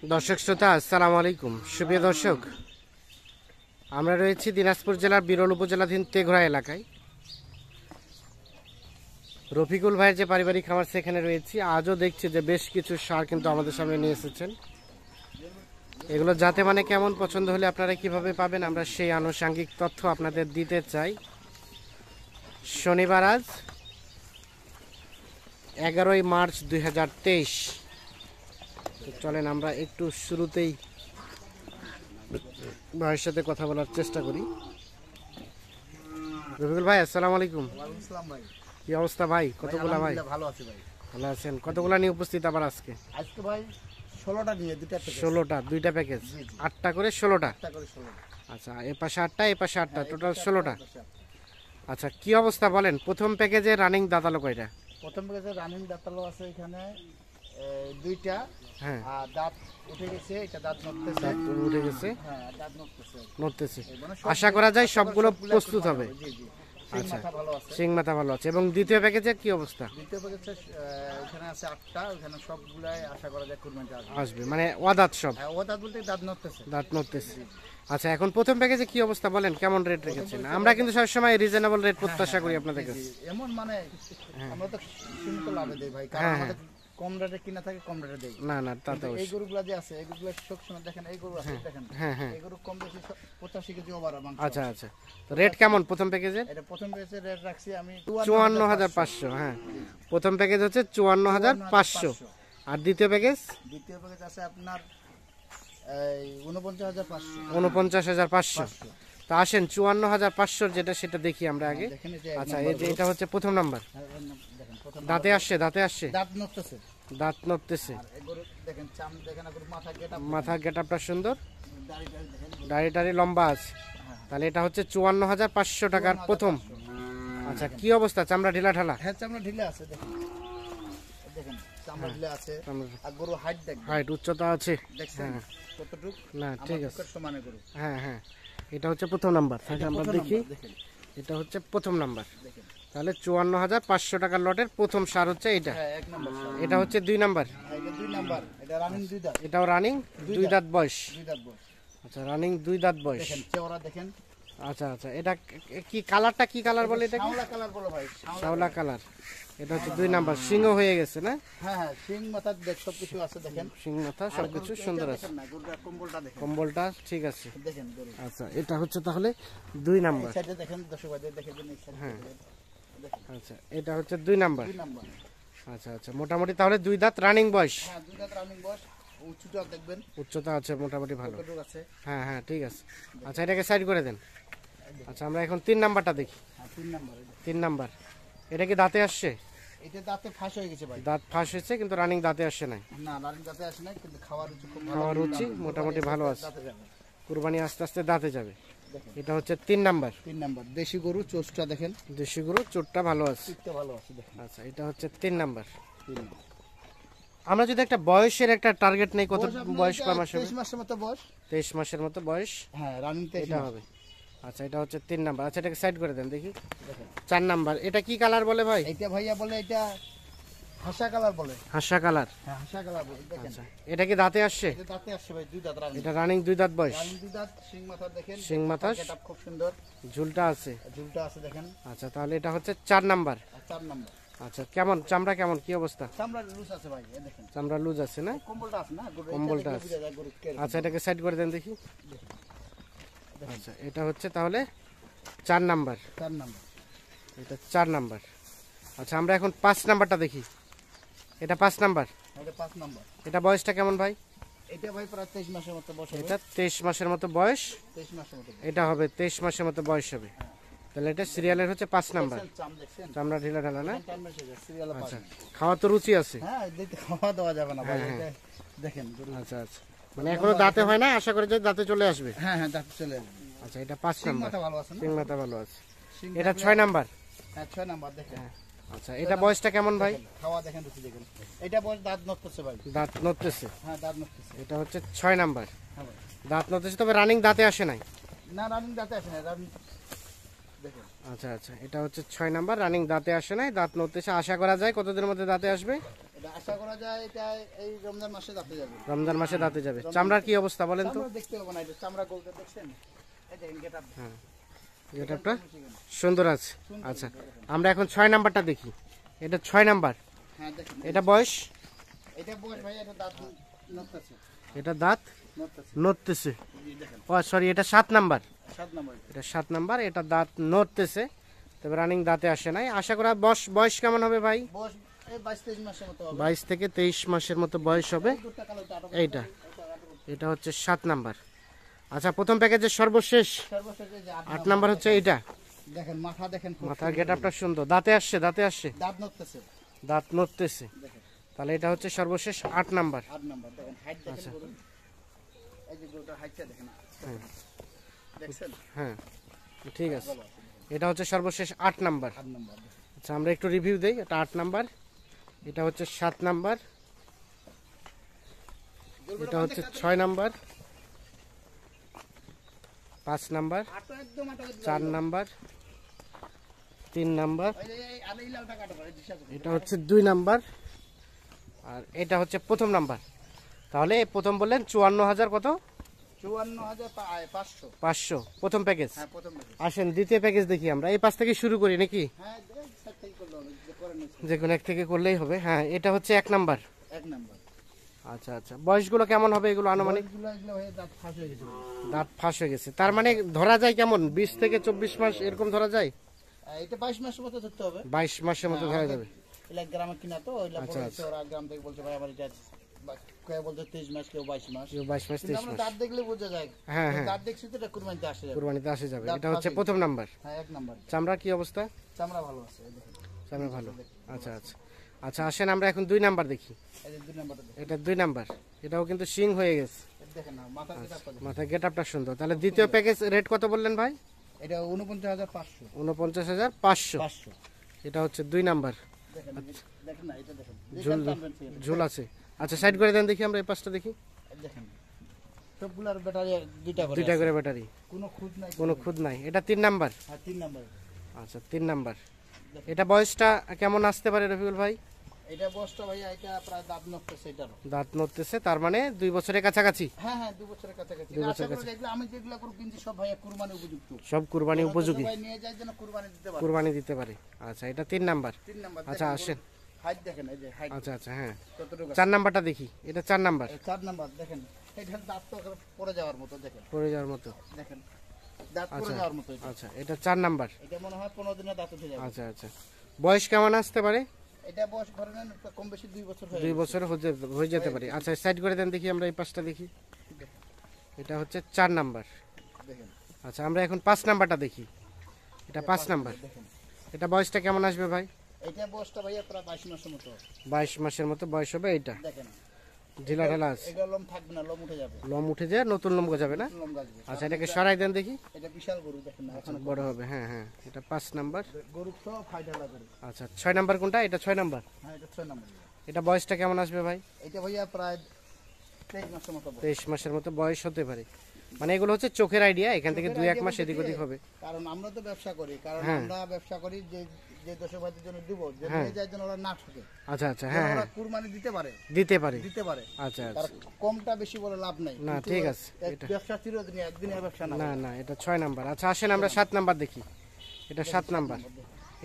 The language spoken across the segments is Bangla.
दर्शक श्रोता अस्सलामु आलैकुम सुप्रिय दर्शक আমরা রয়েছি দিনাজপুর জেলার বিরল উপজেলাধীন তেঘরা এলাকায় রফিকুল ভাইয়ের যে পারিবারিক খামার সেখানে রয়েছি। আজও দেখছি যে বেশ কিছু সার কিন্তু আমাদের সামনে নিয়ে এসেছেন। এগুলো যাতে মানে কেমন পছন্দ হলে আপনারা কিভাবে পাবেন আমরা সেই আনুষঙ্গিক তথ্য আপনাদের দিতে চাই। শনিবার আজ 11 মার্চ 2023। তো চলেন আমরা একটু শুরুতেই ভাইয়ের সাথে কথা বলার চেষ্টা করি। রফিকুল ভাই আসসালামু আলাইকুম। ওয়ালাইকুম আসসালাম ভাই। কি অবস্থা ভাই? কতগুলা ভাই? ভালো আছি ভাই। ভালো আছেন? কতগুলা নিয়ে উপস্থিত আবার আজকে? আজকে ভাই 16টা নিয়ে দুইটা প্যাকেজ। 16টা, দুইটা প্যাকেজ, 8টা করে 16টা। 8টা করে 16টা। আচ্ছা, এ পাশে 8টা, এ পাশে 8টা, টোটাল 16টা। আচ্ছা, কি অবস্থা বলেন? প্রথম প্যাকেজে রানিং দাঁতালো কয়টা? প্রথম প্যাকেজে রানিং দাঁতালো আছে এখানে দুইটা। হ্যাঁ, আর দাঁত উঠে গেছে, এটা দাঁত নড়তেছে। দাঁত উঠে গেছে, হ্যাঁ দাঁত নড়তেছে। নড়তেছে। মানে আশা করা যায় সবগুলো প্রস্তুত হবে। জি জি। সিং আচ্ছা, মাথা ভালো আছে। সিং মাথা ভালো আছে। এবং দ্বিতীয় প্যাকেজের কি অবস্থা? দ্বিতীয় প্যাকেজে এখানে আছে 8টা, ওখানে সবগুলাই আশা করা যায় কুরবানিতে আসবে, মানে অদাঁত সব? হ্যাঁ, ও দাঁত বলতে দাঁত নড়তেছে। দাঁত নড়তেছে। আচ্ছা, এখন প্রথম প্যাকেজে কি অবস্থা বলেন? কেমন রেট রেখেছেন? আমরা কিন্তু সবসময় রিজনেবল রেট প্রত্যাশা করি আপনাদের কাছে। এমন মানে আমরা তো সীমিত লাভে দেই ভাই, কারণ হ্যাঁ, আমাদের কম রেটে কিনা থাকে, কম রেটে দেই। না না, তা তো এই অবশ্যই। গরুগুলা যে আছে, এই গরুগুলা সবসময় দেখেন, এই গরু আছে দেখেন, হ্যাঁ হ্যাঁ, এই গরু কম বেশি 85 কেজি ওভার মাংস। আচ্ছা আচ্ছা। তো রেট কেমন প্রথম প্যাকেজের? এটা প্রথম পেয়েছে রেট রাখছি আমি 54,500। হ্যাঁ, প্রথম প্যাকেজ হচ্ছে 54,500। আর দ্বিতীয় প্যাকেজ? দ্বিতীয় প্যাকেজ আছে আপনার এই 49,500। 49,500। তো আসেন 54,500 যেটা সেটা দেখি আমরা আগে। দেখেন এই যে আচ্ছা, এই যে এটা হচ্ছে প্রথম নাম্বার। দেখেন প্রথম দাঁতে আসছে, দাঁতে আসছে, দাঁত নড়তেছে। দাঁত নড়তেছে। আর এই গরু দেখেন চাম দেখেন, আর গরু মাথা গেটআপ, মাথার গেটআপটা সুন্দর, দাড়ি দেখেন। দাড়ি টাড়ি লম্বা আছে। তাহলে এটা হচ্ছে 54,500 টাকার প্রথম। আচ্ছা, কি অবস্থা? চামড়া ঢিলা ঢালা? হ্যাঁ, চামড়া ঢিলে আছে দেখেন, দেখেন চামড়া ঢিলে আছে। আর গরু হাইট দেখেন, হাইট, উচ্চতা আছে। দেখছেন কতটুক? না ঠিক আছে, সমানে গরু। হ্যাঁ হ্যাঁ, এটা হচ্ছে প্রথম নাম্বার। তাহলে আমরা দেখি, দেখেন এটা হচ্ছে প্রথম নাম্বার। দেখেন, তাহলে 54,500 টাকার লটের প্রথম সার হচ্ছে এটা। হ্যাঁ এক নাম্বার। এটা হচ্ছে 2 নাম্বার। এটা 2 নাম্বার, এটা রানিং 2 দাঁত। এটাও রানিং 2 দাঁত বয়স। 2 দাঁত বয়স। আচ্ছা, রানিং 2 দাঁত বয়স। দেখেন চেওড়া দেখেন। আচ্ছা আচ্ছা, এটা কি কালারটা? কি কালার বলে এটা? শাওলা কালার বলো ভাই, শাওলা কালার। এটা হচ্ছে 2 নাম্বার। সিংহ হয়ে গেছে না? হ্যাঁ হ্যাঁ, সিং মাথা দেখ, সব কিছু আছে দেখেন। সিং মাথা সবকিছু সুন্দর আছে। দেখেন না, গরুটার কম্বলটা দেখেন, কম্বলটা ঠিক আছে। দেখেন গরু। আচ্ছা, এটা হচ্ছে তাহলে 2 নাম্বার। এই সাইডে দেখেন, দর্শক ভাইদের দেখে দিন, এই সাইডে দেখেন। আচ্ছা, এটা হচ্ছে 2 নাম্বার। 2 নাম্বার। আচ্ছা আচ্ছা, মোটামুটি তাহলে 2 দাঁত রানিং বয়স। হ্যাঁ 2 দাঁত রানিং বয়স। উচ্চতা দেখবেন, উচ্চতা আছে মোটামুটি ভালো। কতটুকু আছে। হ্যাঁ হ্যাঁ, ঠিক আছে। আচ্ছা, এটাকে সাইড করে দেন। আচ্ছা, আমরা এখন 3 নাম্বারটা দেখি। হ্যাঁ 3 নাম্বার। 3 নাম্বার, এটা কি দাঁতে আসছে? এটা দাঁতে ফাঁস হয়ে গেছে ভাই। দাঁত ফাঁস হয়েছে কিন্তু রানিং দাঁতে আসছে নাই। না, রানিং দাঁতে আসে না, কিন্তু খাওয়ার রুচি খুব ভালো। খাওয়ার রুচি মোটামুটি ভালো আছে। দাঁতে যাবে। কুরবানি আস্তে আস্তে দাঁতে যাবে। দেখেন এটা হচ্ছে 3 নাম্বার। 3 নাম্বার দেশি গরু, চোষটা দেখেন, দেশি গরু, চোটটা ভালো আছে। চিকটা ভালো আছে দেখেন। আচ্ছা, এটা হচ্ছে 3 নাম্বার। 3 নাম্বার। আমরা যদি একটা বয়সের একটা টার্গেট নেই, কত বয়স কয় মাস হবে? 23 মাসের মতো বয়স। 23 মাসের মতো বয়স হ্যাঁ রানিং তে এটা হবে। আচ্ছা, এটা হচ্ছে 3 নাম্বার। আচ্ছা, এটাকে সাইড করে দেন দেখি। দেখেন 4 নাম্বার, এটা কি কালার বলে ভাই? এটা ভাইয়া বলে, এটা হাসা কালার বলে। হাসা কালার। হ্যাঁ হাসা কালার বলে দেখেন। আচ্ছা, এটা কি দাঁতে আসছে? এটা দাঁতে আসছে ভাই, 2 দাঁত রানিং। এটা রানিং 2 দাঁত বয়স। রানিং 2 দাঁত, সিং মাথা দেখেন, সিং মাথা, গেটআপ খুব সুন্দর, ঝুলটা আছে। ঝুলটা আছে দেখেন। আচ্ছা, তাহলে এটা হচ্ছে 4 নাম্বার। আর 4 নাম্বার। আচ্ছা, কেমন চামড়া, কেমন কি অবস্থা? চামড়া লুজ আছে ভাই, এই দেখেন। চামড়া লুজ আছে না? কম্বলটা আছে না গরু, কম্বলটা এটা আছে। দেখলে বোঝা যায় গরু কে। আচ্ছা, এটাকে সাইড করে দেন দেখি। আচ্ছা, এটা হচ্ছে তাহলে 4 নাম্বার। 4 নাম্বার। এটা 4 নাম্বার। আচ্ছা, আমরা এখন 5 নাম্বারটা দেখি। এটা 5 নাম্বার। এটা 5 নাম্বার। এটা বয়সটা কেমন ভাই? এটা ভাই প্রায় 23 মাসের মতো বয়স হবে। এটা 23 মাসের মতো বয়স। 23 মাসের মতো বয়স। এটা হবে 23 মাসের মতো বয়স হবে। তাহলে এটা সিরিয়ালের হচ্ছে 5 নাম্বার। দেখছেন চাম দেখছেন? চামড়া ঢিলা ঢালা না? চাম এসে যায়, সিরিয়ালে পাবেন। আচ্ছা, খাওয়া তো রুচি আছে। হ্যাঁ দিতে খাওয়া দেওয়া যাবে না ভাই, হ্যাঁ, এটা দেখেন গরু। আচ্ছা আচ্ছা, মানে এখনো দাঁতে হয় না, আশা করি যে দাঁতে চলে আসবে। হ্যাঁ হ্যাঁ দাঁত চলে আসবে। আচ্ছা, এটা 5 সিং নাম্বার। মাথা ভালো আছে না? সিং মাথা ভালো আছে। সিং এটা থাকলে- 6 নাম্বার। হ্যাঁ 6 নাম্বার দেখেন। আচ্ছা, এটা বয়সটা কেমন ভাই? দেখেন, খাওয়া দেখেন, রুচি দেখেন। এটা বয়স দাঁত নড়তেছে ভাই। দাঁত নড়তেছে। হ্যাঁ দাঁত নড়তেছে। এটা হচ্ছে 6 নাম্বার। হ্যাঁ ভাই। দাঁত নড়তেছে, তবে রানিং দাঁতে আসে নাই। না রানিং দাঁতে আসে না, রানিং দেখেন। আচ্ছা আচ্ছা, এটা হচ্ছে 6 নাম্বার, রানিং দাঁতে আসে নাই, দাঁত নড়তেছে। আশা করা যায় কতদিনের মধ্যে দাঁতে আসবে? এটা আশা করা যায় এটা এই রমজান মাসে দাঁতে যাবে। রমজান মাসে দাঁতে যাবে। চামড়ার কি অবস্থা বলেন তো? চামড়া দেখতে হবে না, এটা চামড়া গোলটা দেখছেন, এই দেখেন গেটআপ। হ্যাঁ, গেটআপটা সুন্দর আছে। আচ্ছা, আমরা এখন 6 নাম্বারটা দেখি। এটা 6 নাম্বার। হ্যাঁ দেখেন, এটা বয়স? এটা বয়স ভাই, এটা দাঁত নড়তেছে, এটা দাঁত নড়তেছে, নড়তেছে। এই দেখেন ও সরি, এটা 7 নাম্বার। 7 নম্বর। এটা 7 নাম্বার। এটা দাঁত নড়তেছে, তবে রানিং দাঁতে আসে নাই। আশা করা বয়স কেমন হবে ভাই? বয়স এই 22-23 মাসের মতো হবে। 22 থেকে 23 মাসের মতো বয়স হবে। দুধটা কালো, এটা আটক, এইটা এটা হচ্ছে 7 নাম্বার। আচ্ছা, প্রথম প্যাকেজের সর্বশেষ সর্বশেষ এই যে 8 নাম্বার হচ্ছে এইটা। দেখেন মাথা দেখেন, খুব মাথার গেটআপটা সুন্দর। দাঁতে আসছে, দাঁতে আসছে, দাঁত নড়তেছে, দাঁত নড়তেছে। দেখেন তাহলে এটা হচ্ছে সর্বশেষ 8 নাম্বার। 8 নম্বর। দেখেন হাইট দেখেন গরুর, এই যে গরুটার হাইটটা দেখেন, দেখছেন? হ্যাঁ, ঠিক আছে। এটা হচ্ছে সর্বশেষ 8 নাম্বার। 8 নম্বর। আচ্ছা, আমরা একটু রিভিউ দেই। এটা 8 নাম্বার, এটা হচ্ছে 7 নাম্বার, এটা হচ্ছে 6 নাম্বার, 5 নাম্বার, আটো একদম আটো, 4 নাম্বার, 3 নাম্বার, এই আলাই লালটা কাটো করে দিশা করে। এটা হচ্ছে 2 নাম্বার, আর এটা হচ্ছে প্রথম নাম্বার। তাহলে প্রথম বললেন 54,000 কত? 54,500। 500 প্রথম প্যাকেজ। হ্যাঁ প্রথম থেকে। আসেন দ্বিতীয় প্যাকেজ দেখি আমরা। এই পাশ থেকে শুরু করি নাকি? হ্যাঁ এই সাইড থেকে করলে হবে, যে করেন না। যে কোনো এক থেকে করলেই হবে। হ্যাঁ, এটা হচ্ছে 1 নাম্বার। 1 নম্বর। আচ্ছা আচ্ছা, বয়সগুলো কেমন হবে এগুলো আনুমানিক? এগুলো হয়ে দাঁত ফাঁস হয়ে গেছে। দাঁত ফাঁস হয়ে গেছে, তার মানে ধরা যায় কেমন 20 থেকে 24 মাস এরকম ধরা যায়? এটা 22 মাসের মতো ধরতে হবে। 22 মাসের মতো ধরা যাবে। এলা গ্রামে কিনা তো, ওইলা আচ্ছা, বলছে ওরা গ্রাম থেকে বলছে ভাই আমার এটা কেউ বলছে 23 মাস, কেউ 22 মাস। 22 মাস, কিন্তু 23 আমরা মাস দাঁত দেখলে বোঝা যায়। হ্যাঁ, হ্যাঁ। দাঁত দেখছি তো এটা কুরবানিতে আসে যাবে। কুরবানিতে আসে যাবে। দাঁত এটা হচ্ছে ফাঁস প্রথম নাম্বার। হ্যাঁ 1 নম্বর। চামড়া কি অবস্থা? চামড়া ভালো আছে, এই দেখেন। চামড়া ভালো। আচ্ছা আচ্ছা আচ্ছা, আসেন আমরা এখন 2 নাম্বার দেখি। এই যে 2 নম্বরটা দেখেন। এটা 2 নাম্বার। এটাও কিন্তু সিং হয়ে গেছে। এই দেখেন না, মাথা কেটে আপনাদের। মাথায় গেটআপটা সুন্দর। তাহলে দ্বিতীয় প্যাকেজ রেট কত বললেন ভাই? এটা 49,500। 49,500। 500। এটা হচ্ছে 2 নাম্বার। দেখেন দেখেন না, এটা দেখেন। ঝুল দেখেন টানবেন ফিরে। ঝুল আছে। আচ্ছা, সাইড করে দেন দেখি, আমরা এই পাশটা দেখি। এই দেখেন সবগুলার ব্যাটারি দুইটা করে। 2টা করে ব্যাটারি, কোনো খুঁত নাই। কোনো খুদ নাই। এটা 3 নাম্বার। হ্যাঁ 3 নম্বর। আচ্ছা, 3 নাম্বার। এটা বয়সটা কেমন আসতে পারে রফিকুল ভাই? এটা বয়সটা ভাইয়া, এটা প্রায় দাঁত নড়তেছে এটারও। দাঁত নড়তেছে, তার মানে 2 বছরের কাছাকাছি। হ্যাঁ হ্যাঁ 2 বছরের কাছাকাছি। 2 বছরের আশা করি যেগুলো আমি যেগুলো করব কিন্তু সব ভাইয়া কুরবানি উপযুক্ত। সব কুরবানি উপযোগী, সবাই নিয়ে যায় যেন কুরবানি দিতে পারে। কুরবানি দিতে পারে। আচ্ছা, এটা 3 নাম্বার। 3 নম্বর। আচ্ছা, আসেন। হাইট দেখেন, এই যে হাইট আচ্ছা আচ্ছা, হ্যাঁ। কতটুকু। 4 নাম্বারটা দেখি। এটা 4 নাম্বার। 4 নম্বর দেখেন, এটা দাঁত তো পড়ে যাওয়ার মতো, দেখেন পড়ে যাওয়ার মতো। দেখেন দাঁত পড়ে আচ্ছা যাওয়ার মতো এটা। আচ্ছা, এটা 4 নাম্বার। এটা মনে হয় 15 দিনে দাঁত উঠে যাবে। আচ্ছা আচ্ছা, বয়স কেমন আসতে পারে? এটা বয়স ধরে নেন কম বেশি 2 বছর হয়ে 2 গেছে। বছর হয়ে যেতে পারে। আচ্ছা, সাইড করে দেন দেখি, আমরা এই পাশটা দেখি। এটা হচ্ছে 4 নাম্বার। দেখেন আচ্ছা, আমরা এখন 5 নাম্বারটা দেখি। এটা 5 নাম্বার। দেখেন এটা বয়সটা কেমন আসবে ভাই? এটা বয়সটা ভাইয়া প্রায় 22 মাসের মতো। 22 মাসের মতো বয়স হবে। এইটা দেখেন ঢিলা ঢালা আছে, এটা লোম থাকবে না, লোম উঠে যাবে, লম উঠে যায়, নতুন লম গজাবে না? লোম গাছবে। আচ্ছা, এটাকে সরাই দেন দেখি। এটা বিশাল গরু, দেখেন না এখন বড় হবে। হ্যাঁ হ্যাঁ, এটা 5 নাম্বার। গরু তো ফাইটালা গরু। আচ্ছা, 6 নাম্বার কোনটা? এটা 6 নাম্বার। হ্যাঁ এটা 6 নম্বর। এটা বয়সটা কেমন আসবে ভাই? এটা ভাইয়া প্রায় 23 মাসের মতো বয়স। 23 মাসের মতো বয়স হতে পারে। মানে এগুলো হচ্ছে চোখের আইডিয়া, এখান থেকে 2-1 মাস এদিক ওদিক হবে। কারণ আমরা তো ব্যবসা করি, কারণ হ্যাঁ। আমরা ব্যবসা করি যে যে দর্শকদের জন্য দিব, যে হ্যাঁ। নিয়ে যায় যেন ওরা না ঠকে, আচ্ছা আচ্ছা, যেন হ্যাঁ ওরা হ্যাঁ, কুরবানি দিতে পারে, দিতে পারে। দিতে পারে। আচ্ছা তার আচ্ছা, কমটা বেশি বলে লাভ নাই। না, কিন্তু ঠিক আছে, এক এটা- ব্যবসা চিরদিনই, একদিনের ব্যবসা না। না না, এটা 6 নাম্বার। আচ্ছা, আসেন আমরা 7 নাম্বার দেখি। এটা 7 নাম্বার।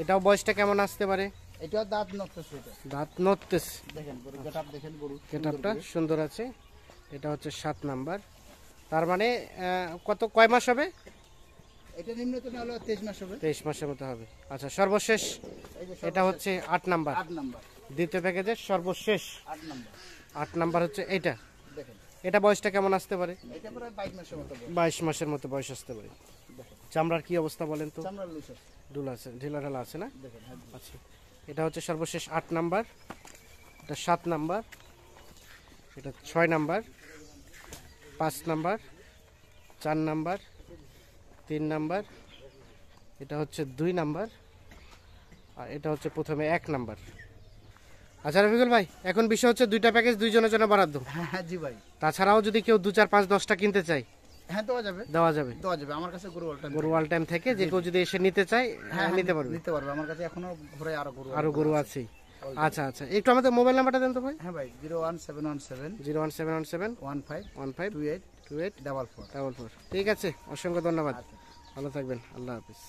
এটাও বয়সটা কেমন আসতে পারে? এটা দাঁত নড়তেছে, এটা দাঁত নড়তেছে, দেখেন গরু গেটআপ দেখেন, গরু গেটআপটা সুন্দর আছে। এটা হচ্ছে 7 নাম্বার। তার মানে কয় মাস হবে? এটা নিম্নতম হলো 23 মাস হবে। 23 মাসের মতো হবে। আচ্ছা, সর্বশেষ এই যে এটা হচ্ছে 8 নাম্বার। 8 নাম্বার। দ্বিতীয় প্যাকেজের সর্বশেষ 8 নাম্বার 8 নাম্বার হচ্ছে এটা। দেখেন, এটা বয়সটা কেমন আসতে পারে? এটা প্রায় 22 মাসের মতো বয়স। 22 মাসের মতো বয়স আসতে পারে। দেখেন চামড়ার কি অবস্থা বলেন তো? চামড়া লুজ আছে, ডুল আছে, ঢিলা ঢালা আছে না? দেখেন হ্যাঁ। আচ্ছা, এটা হচ্ছে সর্বশেষ 8 নাম্বার। এটা 7 নাম্বার। এটা 6 নাম্বার, 5 নাম্বার, 4 নাম্বার, 3 নাম্বার, এটা হচ্ছে 2 নাম্বার, আর এটা হচ্ছে প্রথমে 1 নাম্বার। আচ্ছা রফিকুল ভাই, এখন বিষয় হচ্ছে 2টা প্যাকেজ 2 জনের জন্য বরাদ্দ। হ্যাঁ জি ভাই। তাছাড়াও যদি কেউ 2, 4, 5, 10টা কিনতে চায় হ্যাঁ দেওয়া যাবে, দেওয়া যাবে। দেওয়া যাবে। আমার কাছে গরু অল্টার গরু অল টাইম থেকে যে কেউ যদি এসে নিতে চায় হ্যাঁ নিতে পারবে। নিতে পারবে। আমার কাছে এখনো ঘরে আরো গরু আরো গরু আছেই। আচ্ছা আচ্ছা, একটু আমাদের মোবাইল নাম্বারটা দেন তো ভাই। হ্যাঁ ভাই, 01717 01717 15 15 28 28 44 44। ঠিক আছে, অসংখ্য ধন্যবাদ, ভালো থাকবেন, আল্লাহ হাফিজ।